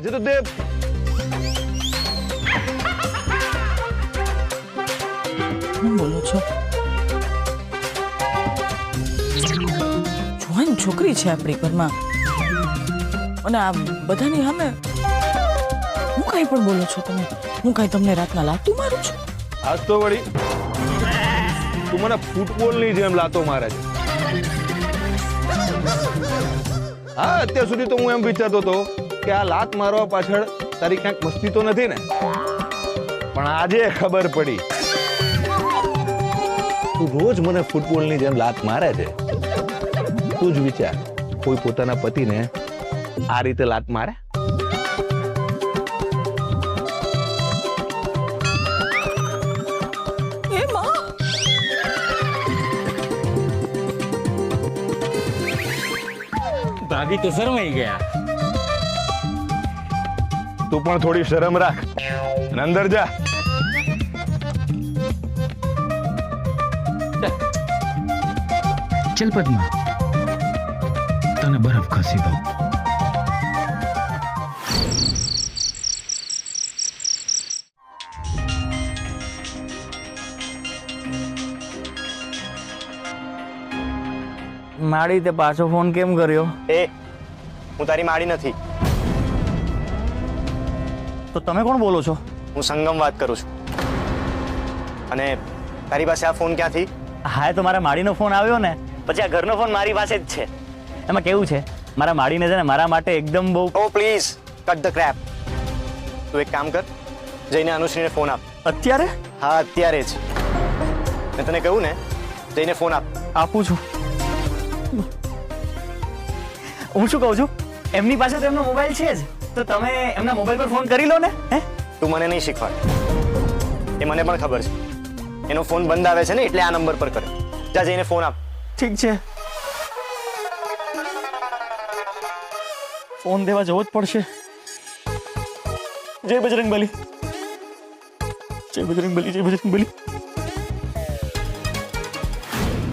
આજે તો તે શું બોલો છો? જુવાન છોકરી છે આપણી ઘરમાં અને આ બધાની સામે હું કાંઈ પણ બોલો છો તમે? હું કાંઈ તમને રાતના લાતું મારું છું? આજ તો વળી તું મને ફૂટબોલની જેમ લાતો મારે છે. હા, અત્યાર સુધી તો હું એમ વિચારતો હતો કે આ લાત મારવા પાછળ તારી ક્યાંક મસ્તી તો નથી ને, પણ આજે ખબર પડી તું રોજ મને ફૂટબોલની જેમ લાત મારે છે. તું જ વિચાર, કોઈ પોતાના પતિને આ રીતે લાત મારે? એ માં, ભાભી તો શરમાઈ ગયા. તું પણ થોડી શરમ રાખ અને અંદર જા. ચલ પદ્મા, તને બરફ ખસી દઉં. માડી તે પાછો ફોન કેમ કર્યો? હું તારી માડી નથી. તો તમે કોણ બોલો છો? હું સંગમ વાત કરું છું. અને તારી પાસે આ ફોન ક્યાંથી? હા, તો મારા માડીનો ફોન આવ્યો ને પછી આ ઘરનો ફોન મારી પાસે જ છે. એમાં કેવું છે, મારા માડીને છે ને મારા માટે એકદમ બહુ. ઓ પ્લીઝ કટ ધ ક્રેપ. તું એક કામ કર, જઈને અનુશ્રીને ફોન આપ. અત્યારે હા, અત્યારે જ. મેં તને કહ્યું ને, જઈને ફોન આપ. આપું છું. હું શું કહું છું, એમની પાસે તો એમનો મોબાઈલ છે જ, તો તમે એમના મોબાઈલ પર ફોન કરી લો ને. હે, તું મને નહીં શીખવાડ, એ મને પણ ખબર છે. એનો ફોન બંધ આવે છે ને એટલે આ નંબર પર કરે. જા જઈને ફોન આપ. ઠીક છે, ફોન દેવા જવો જ પડશે. જય બજરંગબલી, જય બજરંગબલી, જય બજરંગબલી, જય બજરંગબલી,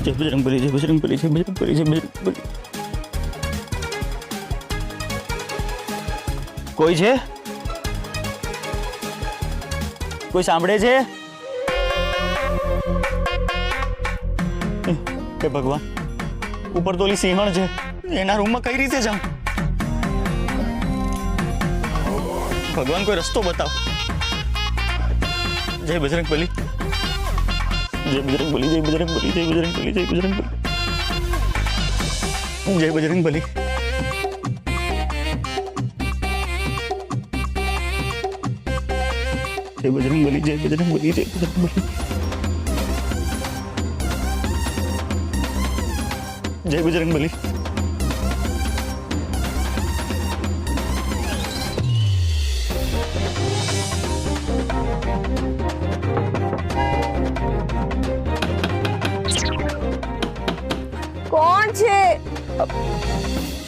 જય બજરંગબલી, જય બજરંગબલી, જય બજરંગબલી. કોઈ છે? કોઈ સાંભળે છે? હે ભગવાન, ઉપર તો ઓલી સિંહણ છે, એના રૂમમાં કઈ રીતે જાઉં? ભગવાન, કોઈ રસ્તો બતાવો. જય બજરંગબલી, જય બજરંગબલી, જય બજરંગબલી, જય બજરંગબલી, જય બજરંગબલી, જય બજરંગબલી. જય બજરંગબલી, જય બજરંગબલી, જય બજરંગબલી, જય બજરંગબલી. કોણ છે?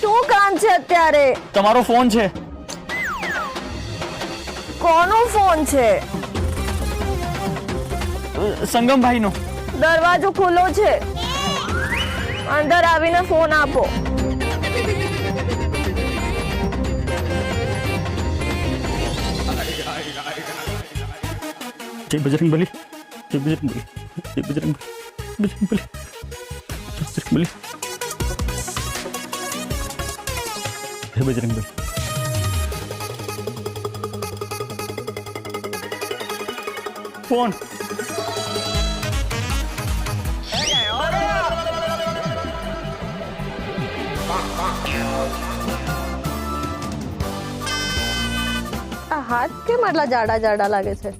શું કામ છે અત્યારે? તમારો ફોન છે. કોનો ફોન છે? સંગમભાઈ નો. દરવાજો ખુલ્લો છે, અંદર આવીને ફોન આપો. જય બજરંગબલી, જય બજરંગબલી, જય બજરંગબલી, બજરંગબલી, બજરંગબલી, જય બજરંગબલી. ફોન. આ હાથ કેમ આટલા જાડા જાડા લાગે છે?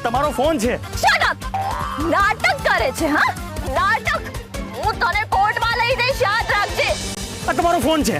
તમારો ફોન છે. Shut up! નાટક કરે છે. હા, નાટક. હું તને કોર્ટમાં લઈ જઈશ, યાદ રાખજે. આ તમારો ફોન છે.